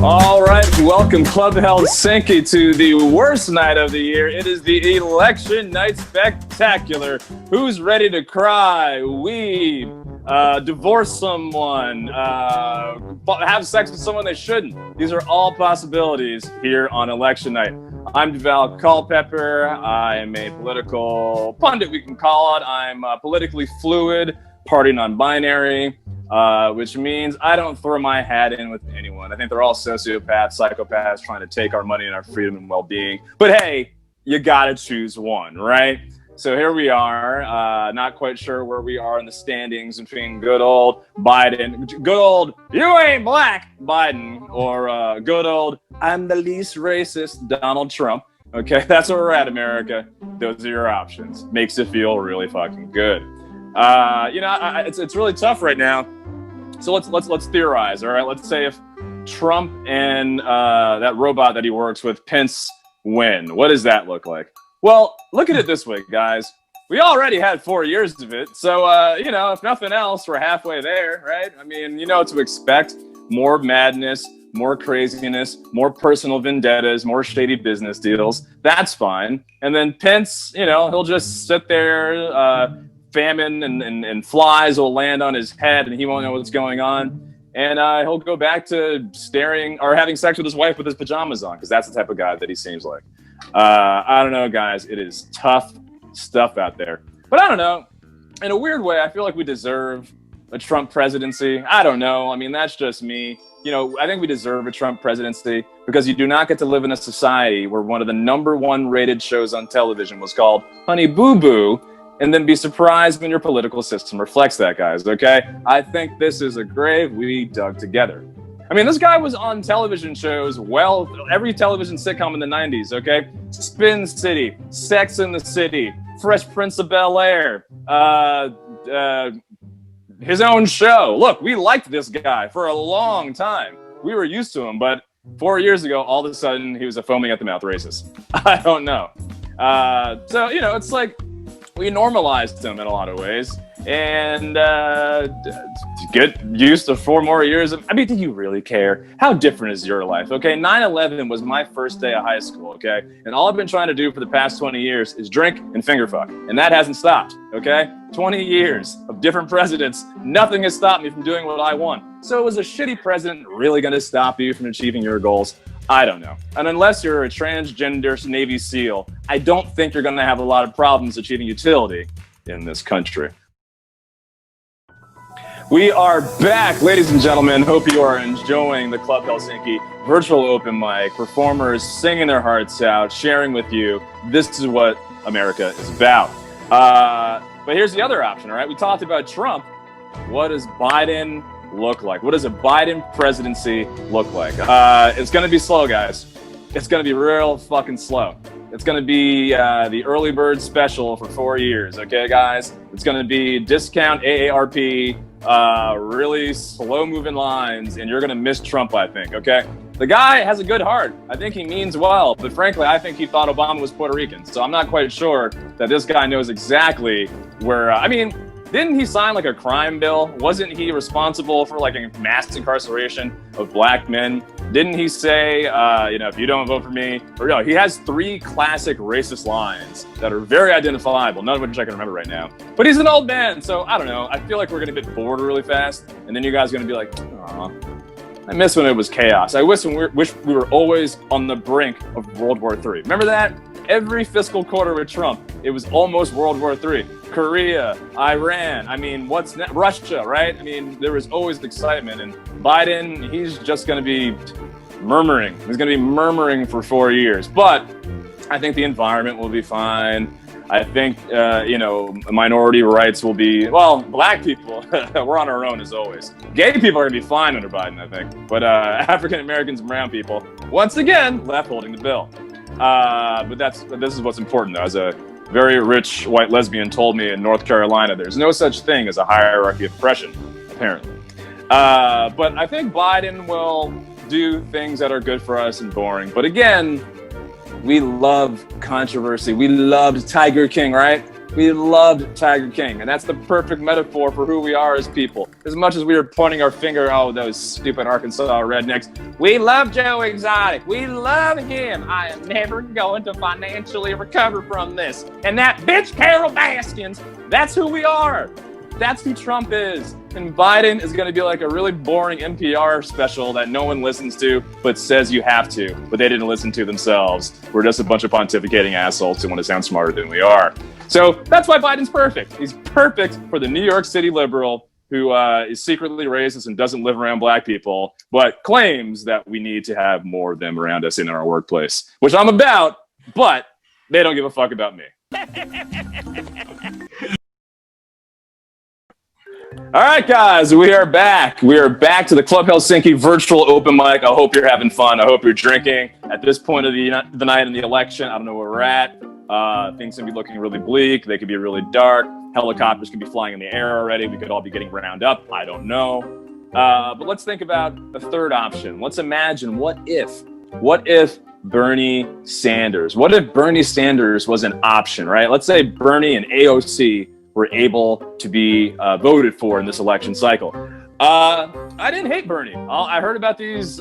All right, welcome Club Helsinki to the worst night of the year. It is the Election Night Spectacular. Who's ready to cry, weep, divorce someone, have sex with someone they shouldn't? These are all possibilities here on Election Night. I'm Duval Culpepper. I'm a political pundit, we can call it. I'm politically fluid, party non-binary. Which means I don't throw my hat in with anyone. I think they're all sociopaths, psychopaths trying to take our money and our freedom and well-being. But hey, you gotta choose one, right? So here we are, not quite sure where we are in the standings between good old Biden, good old you ain't black Biden, or good old I'm the least racist Donald Trump. Okay, that's where we're at, America. Those are your options. Makes it feel really fucking good. It's really tough right now. So let's theorize. All right, let's say if Trump and that robot that he works with, Pence, win. What does that look like? Well, look at it this way, guys. We already had 4 years of it, so if nothing else, we're halfway there, right? I mean, you know what to expect: more madness, more craziness, more personal vendettas, more shady business deals. That's fine. And then Pence, he'll just sit there. Famine and flies will land on his head and he won't know what's going on. And he'll go back to staring or having sex with his wife with his pajamas on, because that's the type of guy that he seems like. I don't know, guys. It is tough stuff out there. But I don't know. In a weird way, I feel like we deserve a Trump presidency. I don't know. I mean, that's just me. I think we deserve a Trump presidency because you do not get to live in a society where one of the #1 rated shows on television was called Honey Boo Boo, and then be surprised when your political system reflects that, guys, okay? I think this is a grave we dug together. I mean, this guy was on television shows, every television sitcom in the 90s, okay? Spin City, Sex and the City, Fresh Prince of Bel-Air, his own show. Look, we liked this guy for a long time. We were used to him, but 4 years ago, all of a sudden, he was a foaming at the mouth racist. I don't know. It's like, we normalized him in a lot of ways, and get used to 4 more years of. I mean, do you really care? How different is your life? Okay, 9/11 was my first day of high school. Okay, and all I've been trying to do for the past 20 years is drink and finger fuck, and that hasn't stopped. Okay, 20 years of different presidents, nothing has stopped me from doing what I want. So, was a shitty president really going to stop you from achieving your goals? I don't know. And unless you're a transgender Navy SEAL, I don't think you're going to have a lot of problems achieving utility in this country. We are back, ladies and gentlemen. Hope you are enjoying the Club Helsinki virtual open mic. Performers singing their hearts out, sharing with you. This is what America is about. But here's the other option, all right? We talked about Trump. What does Biden look like? What does a Biden presidency look like? It's going to be slow, guys. It's going to be real fucking slow. It's going to be the early bird special for 4 years, okay, guys? It's going to be discount AARP, really slow-moving lines, and you're going to miss Trump, I think, okay? The guy has a good heart. I think he means well, but frankly, I think he thought Obama was Puerto Rican, so I'm not quite sure that this guy knows exactly where... Didn't he sign like a crime bill? Wasn't he responsible for like a mass incarceration of black men? Didn't he say, if you don't vote for me, or no, he has 3 classic racist lines that are very identifiable, none of which I can remember right now. But he's an old man, so I don't know. I feel like we're going to get bored really fast, and then you guys are going to be like, aw, I miss when it was chaos. I wish we were always on the brink of World War III. Remember that? Every fiscal quarter with Trump, it was almost World War III. Korea, Iran, Russia, right? I mean, there was always excitement. And Biden, he's just going to be murmuring. He's going to be murmuring for 4 years. But I think the environment will be fine. I think, minority rights will be, black people, we're on our own as always. Gay people are going to be fine under Biden, I think. But African Americans and brown people, once again, left holding the bill. But this is what's important, though. As a very rich white lesbian told me in North Carolina, there's no such thing as a hierarchy of oppression, apparently. But I think Biden will do things that are good for us and boring. But again, we love controversy. We loved Tiger King, right? We loved Tiger King, and that's the perfect metaphor for who we are as people. As much as we were pointing our finger, oh, those stupid Arkansas rednecks, we love Joe Exotic. We love him. I am never going to financially recover from this. And that bitch Carol Baskins, that's who we are. That's who Trump is. And Biden is going to be like a really boring NPR special that no one listens to, but says you have to, but they didn't listen to themselves. We're just a bunch of pontificating assholes who want to sound smarter than we are. So that's why Biden's perfect. He's perfect for the New York City liberal who is secretly racist and doesn't live around black people, but claims that we need to have more of them around us in our workplace, which I'm about, but they don't give a fuck about me. All right, guys, we are back. We are back to the Club Helsinki virtual open mic. I hope you're having fun. I hope you're drinking. At this point of the night in the election, I don't know where we're at. Things can be looking really bleak. They could be really dark. Helicopters could be flying in the air already. We could all be getting round up. I don't know. But let's think about a third option. Let's imagine, what if Bernie Sanders? What if Bernie Sanders was an option, right? Let's say Bernie and AOC were able to be voted for in this election cycle. I didn't hate Bernie. I heard about these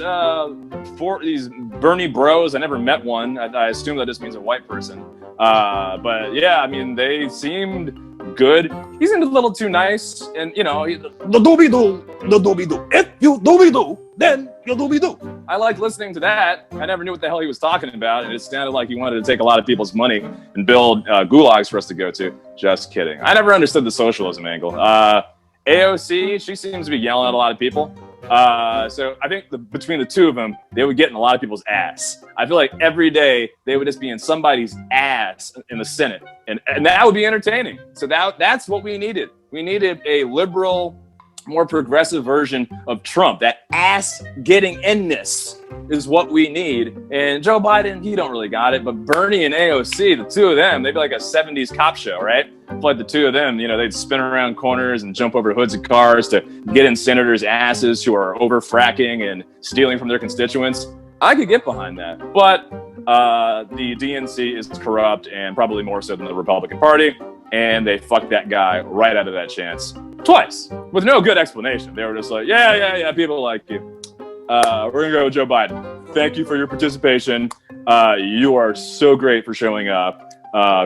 Bernie bros. I never met one. I assume that just means a white person. But yeah, I mean, they seemed good. He seemed a little too nice, and you know, the doobie-doo, the doobie-doo. If you doobie-doo, then you doobie-doo. I liked listening to that. I never knew what the hell he was talking about, and it sounded like he wanted to take a lot of people's money and build gulags for us to go to. Just kidding. I never understood the socialism angle. AOC, she seems to be yelling at a lot of people. So I think between the two of them, they would get in a lot of people's ass. I feel like every day they would just be in somebody's ass in the Senate, and that would be entertaining. So that's what we needed. We needed a liberal, more progressive version of Trump. That ass getting inness is what we need. And Joe Biden, he don't really got it, but Bernie and AOC, the two of them, they'd be like a 70s cop show, right? Like the two of them, you know, they'd spin around corners and jump over hoods of cars to get in senators' asses who are over fracking and stealing from their constituents. I could get behind that, but the DNC is corrupt, and probably more so than the Republican Party, and they fucked that guy right out of that chance twice with no good explanation. They were just like, yeah, people like you. We're gonna go with Joe Biden. Thank you for your participation. You are so great for showing up.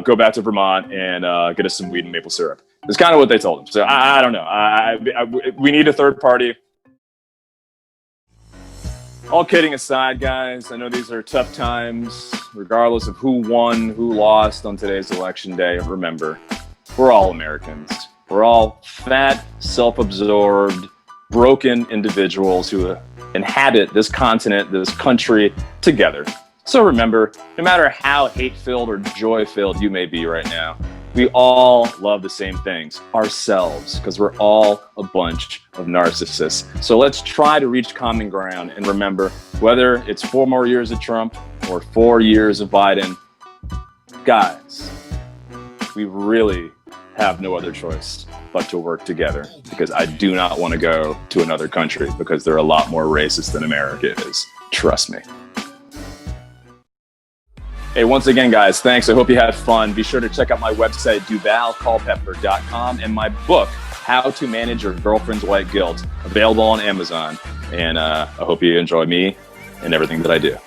Go back to Vermont and get us some weed and maple syrup. That's kind of what they told him. So I don't know. We need a third party. All kidding aside, guys, I know these are tough times. Regardless of who won, who lost on today's election day, remember, we're all Americans. We're all fat, self-absorbed, broken individuals who inhabit this continent, this country, together. So remember, no matter how hate-filled or joy-filled you may be right now, we all love the same things, ourselves, because we're all a bunch of narcissists. So let's try to reach common ground, and remember, whether it's 4 more years of Trump or 4 years of Biden, guys, we really have no other choice but to work together, because I do not want to go to another country because they're a lot more racist than America is. Trust me. Hey, once again, guys, thanks. I hope you had fun. Be sure to check out my website, duvalculpepper.com, and my book, How to Manage Your Girlfriend's White Guilt, available on Amazon. And I hope you enjoy me and everything that I do.